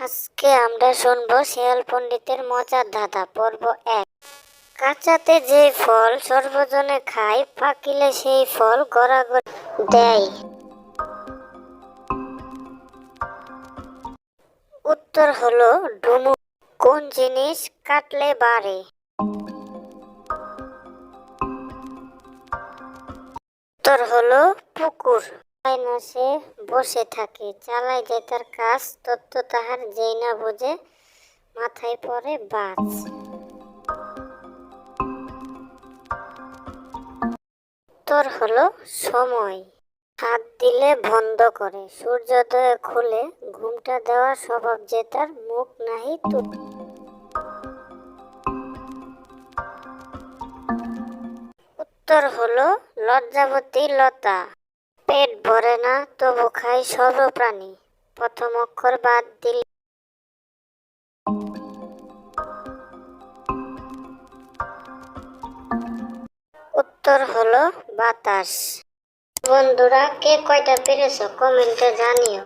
আজকে আমরা শুনবো শিয়াল পণ্ডিতের মজার ধাঁধা পর্ব 1। কাঁচাতে যে ফল সর্বজনে খায়, পাকিলে সেই ফল গড়াগড়ি দেয়। উত্তর হলো ডুমুর। কোন জিনিস কাটলে বাড়ে? উত্তর হলো পুকুর। না সে বসে থাকে, চালায় যে তার কাজ, তত্ত্ব তাহার যেই না বোঝে, মাথায় পড়ে বাজ। উত্তর হলো সময়। হাত দিলে বন্ধ করে, সূর্যোদয়ে খুলে, ঘুমটা দেওয়া স্বভাব যে তার, মুখ নাহি উত্তর হলো লজ্জাবতী লতা। পেট ভরে না তবু খায় সর্বপ্রাণী, প্রথম অক্ষর বাদ দিলে। উত্তর হলো বাতাস। বন্ধুরা, কে কয়টা পেরেছো কমেন্টে জানিও।